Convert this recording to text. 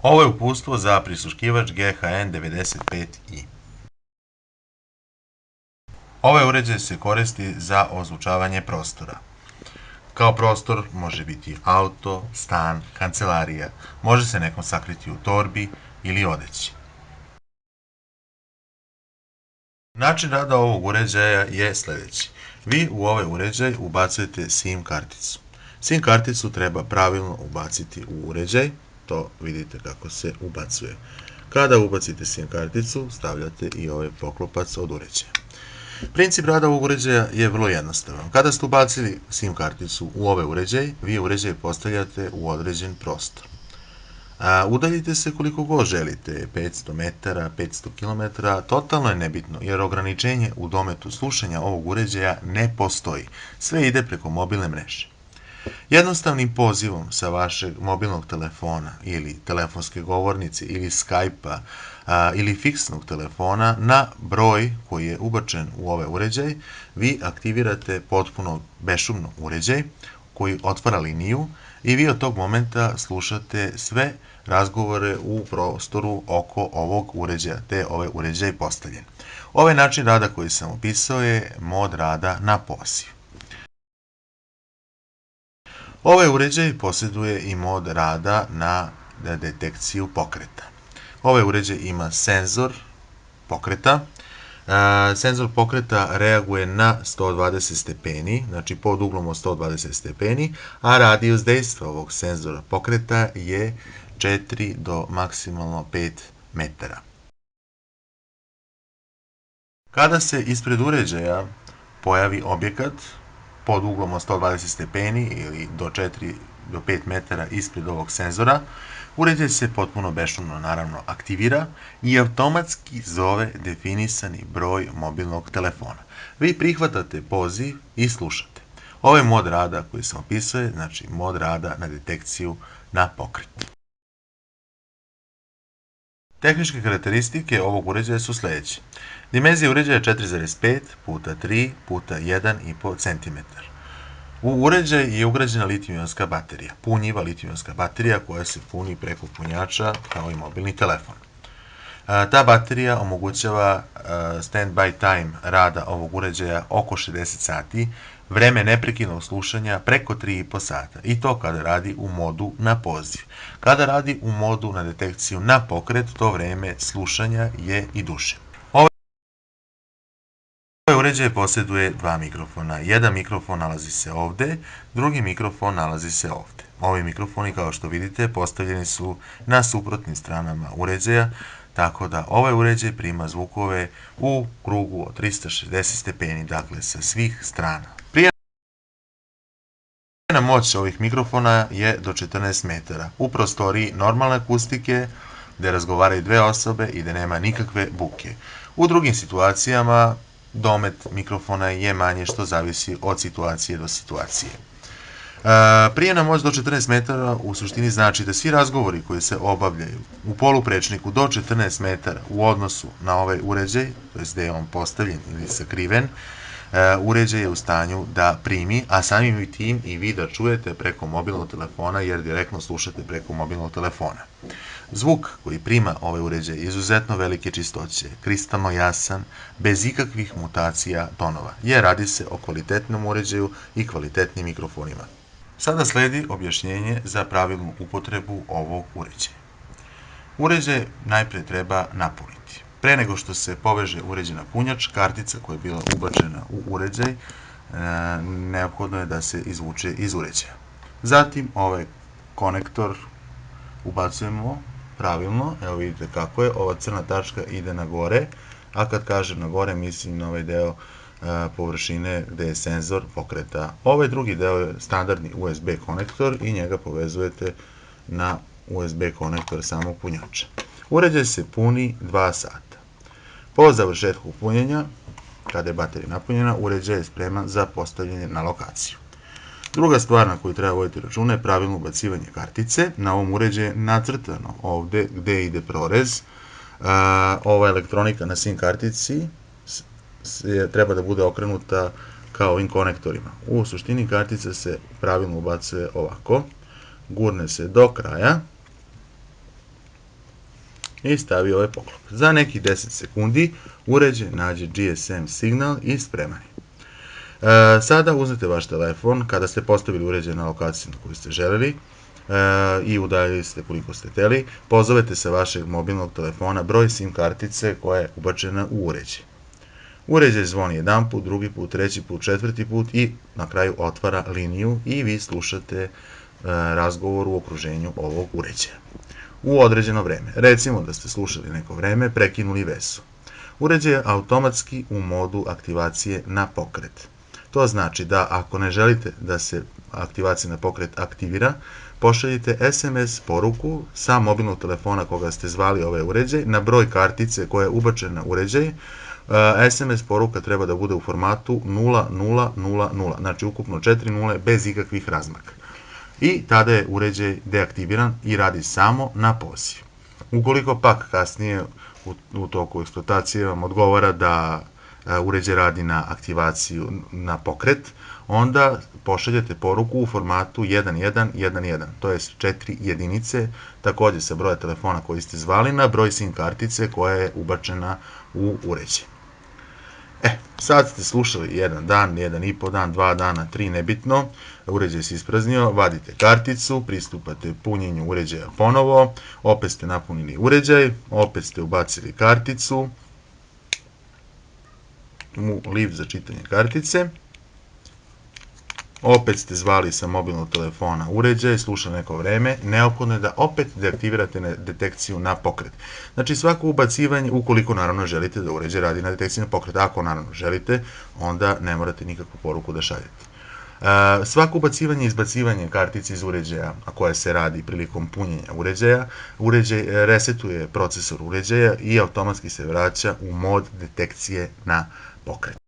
Ovo je uputstvo za prisluškivač GHN95i. Ovaj uređaj se koristi za ozvučavanje prostora. Kao prostor može biti auto, stan, kancelarija. Može se nekom sakriti u torbi ili odeći. Način rada ovog uređaja je sledeći. Vi u ovaj uređaj ubacujete SIM karticu. SIM karticu treba pravilno ubaciti u uređaj. To vidite kako se ubacuje. Kada ubacite SIM karticu, stavljate i ovaj poklopac od uređaja. Princip rada ovog uređaja je vrlo jednostavan. Kada ste ubacili SIM karticu u ovaj uređaj, vi uređaj postavljate u određen prostor. Udaljite se koliko god želite, 500 metara, 500 km, totalno je nebitno, jer ograničenje u dometu slušanja ovog uređaja ne postoji. Sve ide preko mobilne mreže. Jednostavnim pozivom sa vašeg mobilnog telefona ili telefonske govornice ili Skype-a ili fiksnog telefona na broj koji je ubačen u ovaj uređaj, vi aktivirate potpuno bešumno uređaj koji otvara liniju i vi od tog momenta slušate sve razgovore u prostoru oko ovog uređaja, te ovaj uređaj je postavljen. Ovaj način rada koji sam opisao je mod rada na poziv. Ovaj uređaj posjeduje i mod rada na detekciju pokreta. Ovaj uređaj ima senzor pokreta. Senzor pokreta reaguje na 120 stepeni, znači pod uglom od 120 stepeni, a radijus dejstva ovog senzora pokreta je 4 do maksimalno 5 metara. Kada se ispred uređaja pojavi objekat pod uglom od 120 stepeni ili do 4 do 5 metara ispred ovog senzora, uređaj se potpuno bešumno naravno aktivira i automatski zove definisani broj mobilnog telefona. Vi prihvatate poziv i slušate. Ovo je mod rada koji sam opisao, znači mod rada na detekciju na pokret. Tehničke karakteristike ovog uređaja su sledeće. Dimenzija uređaja je 4,5 puta 3 puta 1,5 cm. U uređaj je ugrađena litijum-ionska baterija, punjiva litijum-ionska baterija koja se puni preko punjača kao i mobilni telefon. Ta baterija omogućava stand-by time rada ovog uređaja oko 60 sati, vreme neprekidnog slušanja preko 3,5 sata i to kada radi u modu na poziv. Kada radi u modu na detekciju na pokret, to vreme slušanja je i duže. Ovaj uređaj posjeduje dva mikrofona. Jedan mikrofon nalazi se ovde, drugi mikrofon nalazi se ovde. Ovi mikrofoni, kao što vidite, postavljeni su na suprotnim stranama uređaja, tako da ovaj uređaj prima zvukove u krugu od 360 stepeni, dakle sa svih strana. Prijemna moć ovih mikrofona je do 14 metara. U prostoriji normalne akustike, gde razgovaraju dve osobe i gde nema nikakve buke. U drugim situacijama domet mikrofona je manje, što zavisi od situacije do situacije. Prijemna moć do 14 metara u suštini znači da svi razgovori koji se obavljaju u poluprečniku do 14 metara u odnosu na ovaj uređaj, to je gde je on postavljen ili sakriven, uređaj je u stanju da primi, a samim tim i vi da čujete preko mobilnog telefona, jer direktno slušate preko mobilnog telefona. Zvuk koji prima ovaj uređaj je izuzetno velike čistoće, kristalno jasan, bez ikakvih mutacija tonova, jer radi se o kvalitetnom uređaju i kvalitetnim mikrofonima. Sada sledi objašnjenje za pravilnu upotrebu ovog uređaja. Uređaj najpre treba napuniti. Pre nego što se poveže uređaj na punjač, kartica koja je bila ubačena u uređaj, neophodno je da se izvuče iz uređaja. Zatim ovaj konektor ubacujemo pravilno, evo vidite kako je, ova crna tačka ide na gore, a kad kažem na gore mislim na ovaj deo površine gde je senzor pokreta. Ovaj drugi deo je standardni USB konektor i njega povezujete na USB konektor samog punjača. Uređaj se puni 2 sata. Po završetku punjenja, kada je baterija napunjena, uređaj je spreman za postavljanje na lokaciju. Druga stvar na koju treba voditi računa je pravilno ubacivanje kartice. Na ovom uređaju je nacrtano ovde gde ide prorez. Ova elektronika na SIM kartici treba da bude okrenuta kao ovim konektorima. U suštini kartica se pravilno ubacuje ovako, gurne se do kraja i stavio ovaj poklop. Za nekih 10 sekundi uređaj nađe GSM signal i spreman je. Sada uzmete vaš telefon, kada ste postavili uređaj na lokaciju na koju ste želeli i udaljili ste koliko ste hteli, pozovete sa vašeg mobilnog telefona broj SIM kartice koja je ubačena u uređaj. Uređaj zvoni jedan put, drugi put, treći put, četvrti put i na kraju otvara liniju i vi slušate razgovor u okruženju ovog uređaja u određeno vreme. Recimo da ste slušali neko vreme, prekinuli vezu. Uređaj je automatski u modu aktivacije na pokret. To znači da ako ne želite da se aktivacija na pokret aktivira, pošaljite SMS poruku sa mobilnog telefona koga ste zvali ovaj uređaj na broj kartice koja je ubačena u uređaj. SMS poruka treba da bude u formatu 0000, znači ukupno 4 nule bez ikakvih razmaka. I tada je uređaj deaktiviran i radi samo na poziv. Ukoliko pak kasnije u toku eksploatacije vam odgovara da uređaj radi na aktivaciju na pokret, onda pošaljete poruku u formatu 1111, to je 4 jedinice, takođe sa broja telefona koji ste zvali na broj SIM kartice koja je ubačena u uređaj. Sad ste slušali jedan dan, 1,5 dan, 2 dana, 3, nebitno, uređaj se ispraznio, vadite karticu, pristupate punjenju uređaja ponovo, opet ste napunili uređaj, opet ste ubacili karticu u lift za čitanje kartice, opet ste zvali sa mobilnog telefona uređaj, slušali neko vreme, neophodno je da opet deaktivirate detekciju na pokret. Znači svako ubacivanje, ukoliko naravno želite da uređaj radi na detekciju na pokret, ako naravno želite, onda ne morate nikakvu poruku da šaljete. Svako ubacivanje i izbacivanje kartice iz uređaja, a koja se radi prilikom punjenja uređaja, uređaj resetuje procesor uređaja i automatski se vraća u mod detekcije na pokret.